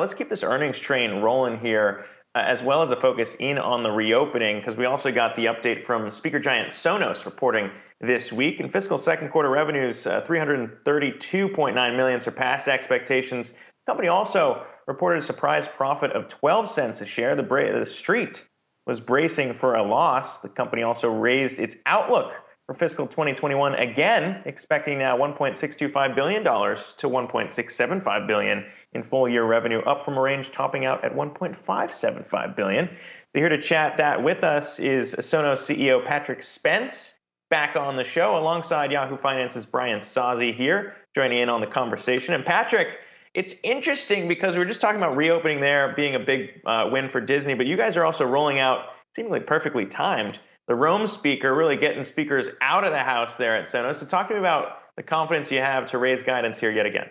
let's keep this earnings train rolling here, as well as a focus in on the reopening, because we also got the update from speaker giant Sonos reporting this week. In fiscal second quarter revenues, 332.9 million surpassed expectations. The company also reported a surprise profit of 12 cents a share. The street was bracing for a loss. The company also raised its outlook for fiscal 2021, again expecting now $1.625 billion to $1.675 billion in full year revenue, up from a range topping out at $1.575 billion. So here to chat that with us is Sonos CEO Patrick Spence, back on the show alongside Yahoo Finance's Brian Sozzi here, joining in on the conversation. And Patrick, it's interesting because we were just talking about reopening there being a big win for Disney, but you guys are also rolling out, seemingly perfectly timed, the Roam speaker, really getting speakers out of the house there at Sonos. So talk to me about the confidence you have to raise guidance here yet again.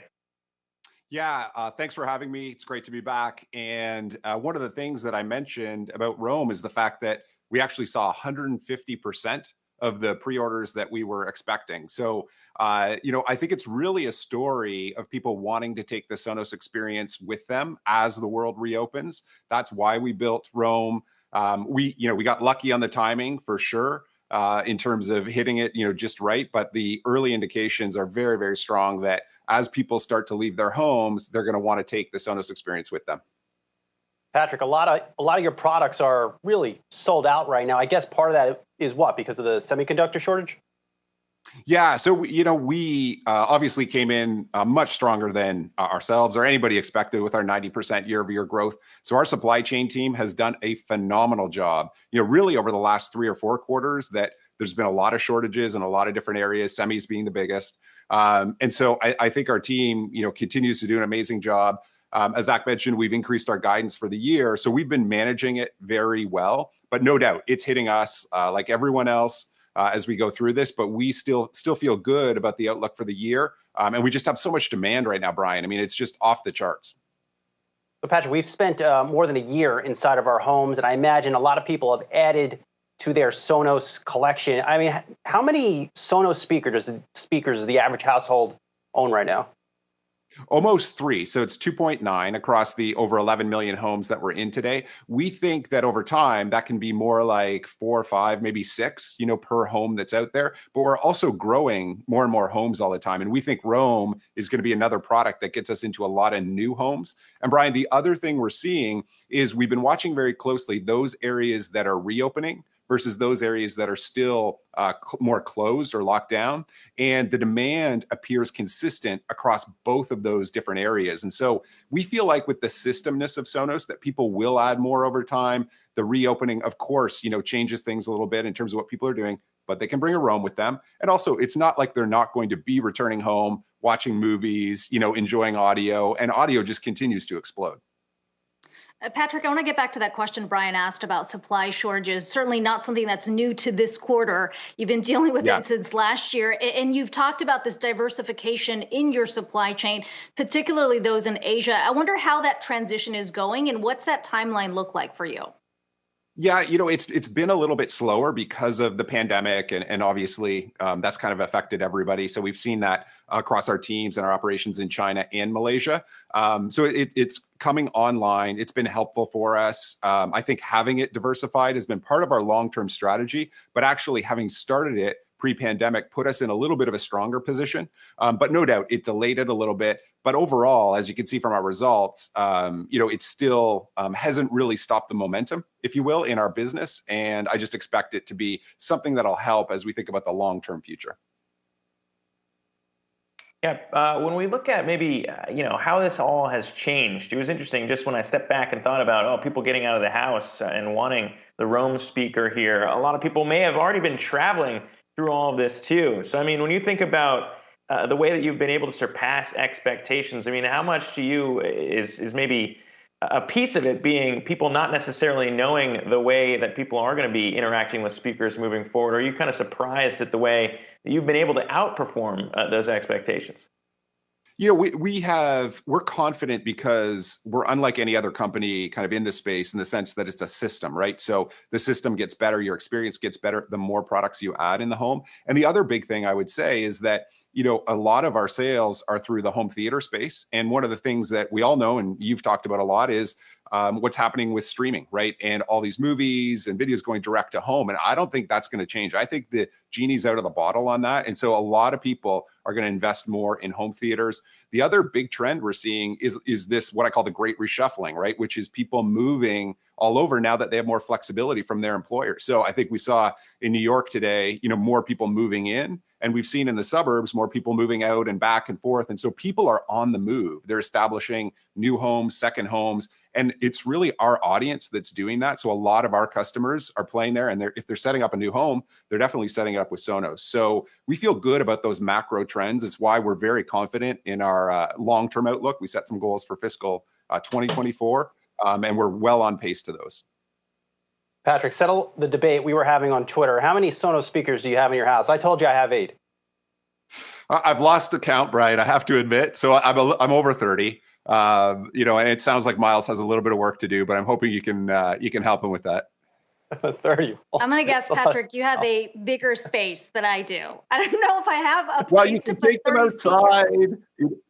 Yeah, thanks for having me. It's great to be back. And one of the things that I mentioned about Roam is the fact that we actually saw 150% of the pre-orders that we were expecting. So, I think it's really a story of people wanting to take the Sonos experience with them as the world reopens. That's why we built Roam. We got lucky on the timing for sure, in terms of hitting it, just right. But the early indications are very, very strong that as people start to leave their homes, they're going to want to take the Sonos experience with them. Patrick, a lot of your products are really sold out right now. I guess part of that is what? Because of the semiconductor shortage? Yeah, so we obviously came in much stronger than ourselves or anybody expected with our 90% year-over-year growth. So our supply chain team has done a phenomenal job. Really over the last 3 or 4 quarters, that there's been a lot of shortages in a lot of different areas, semis being the biggest. And so I think our team, continues to do an amazing job. As Zach mentioned, we've increased our guidance for the year, so we've been managing it very well. But no doubt, it's hitting us like everyone else. As we go through this, but we still feel good about the outlook for the year. And we just have so much demand right now, Brian. I mean, it's just off the charts. So Patrick, we've spent more than a year inside of our homes, and I imagine a lot of people have added to their Sonos collection. I mean, how many Sonos speakers does the average household own right now? Almost 3. So it's 2.9 across the over 11 million homes that we're in today. We think that over time, that can be more like 4 or 5, maybe 6, per home that's out there. But we're also growing more and more homes all the time. And we think Roam is going to be another product that gets us into a lot of new homes. And Brian, the other thing we're seeing is we've been watching very closely those areas that are reopening versus those areas that are still more closed or locked down. And the demand appears consistent across both of those different areas. And so we feel like with the systemness of Sonos that people will add more over time. The reopening, of course, changes things a little bit in terms of what people are doing, but they can bring a Roam with them. And also, it's not like they're not going to be returning home, watching movies, enjoying audio, and audio just continues to explode. Patrick, I want to get back to that question Brian asked about supply shortages. Certainly not something that's new to this quarter. You've been dealing with it since last year. And you've talked about this diversification in your supply chain, particularly those in Asia. I wonder how that transition is going and what's that timeline look like for you? Yeah, it's been a little bit slower because of the pandemic, and obviously that's kind of affected everybody. So we've seen that across our teams and our operations in China and Malaysia. So it's coming online. It's been helpful for us. I think having it diversified has been part of our long-term strategy, but actually having started it pre-pandemic put us in a little bit of a stronger position. But no doubt it delayed it a little bit. But overall, as you can see from our results, it still hasn't really stopped the momentum, if you will, in our business. And I just expect it to be something that'll help as we think about the long-term future. Yeah, when we look at maybe, how this all has changed, it was interesting just when I stepped back and thought about, people getting out of the house and wanting the Roam speaker here. A lot of people may have already been traveling through all of this too. So, I mean, when you think about the way that you've been able to surpass expectations, I mean, how much to you is maybe a piece of it being people not necessarily knowing the way that people are going to be interacting with speakers moving forward? Or are you kind of surprised at the way that you've been able to outperform those expectations? We're confident because we're unlike any other company kind of in this space in the sense that it's a system, right? So the system gets better, your experience gets better, the more products you add in the home. And the other big thing I would say is that, a lot of our sales are through the home theater space. And one of the things that we all know, and you've talked about a lot, is what's happening with streaming, right? And all these movies and videos going direct to home. And I don't think that's going to change. I think the genie's out of the bottle on that. And so a lot of people are going to invest more in home theaters. The other big trend we're seeing is this, what I call the great reshuffling, right? Which is people moving all over now that they have more flexibility from their employer. So I think we saw in New York today, more people moving in, and we've seen in the suburbs more people moving out and back and forth. And so people are on the move. They're establishing new homes, second homes, and it's really our audience that's doing that. So a lot of our customers are playing there, and if they're setting up a new home, they're definitely setting it up with Sonos. So we feel good about those macro trends. It's why we're very confident in our long-term outlook. We set some goals for fiscal 2024, and we're well on pace to those. Patrick, settle the debate we were having on Twitter. How many Sonos speakers do you have in your house? I told you I have 8. I've lost the count, Brian, I have to admit. So I'm over 30. And it sounds like Miles has a little bit of work to do, but I'm hoping you can help him with that. 30. I'm going to guess, Patrick, you have a bigger space than I do. I don't know if I have a place. Well, you can take them outside.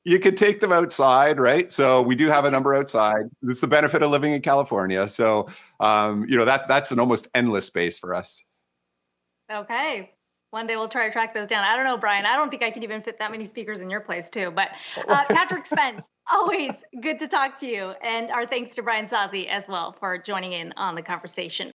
You can take them outside, right? So we do have a number outside. It's the benefit of living in California. So, that's an almost endless space for us. Okay. One day we'll try to track those down. I don't know, Brian. I don't think I could even fit that many speakers in your place, too. But Patrick Spence, always good to talk to you. And our thanks to Brian Sozzi as well for joining in on the conversation.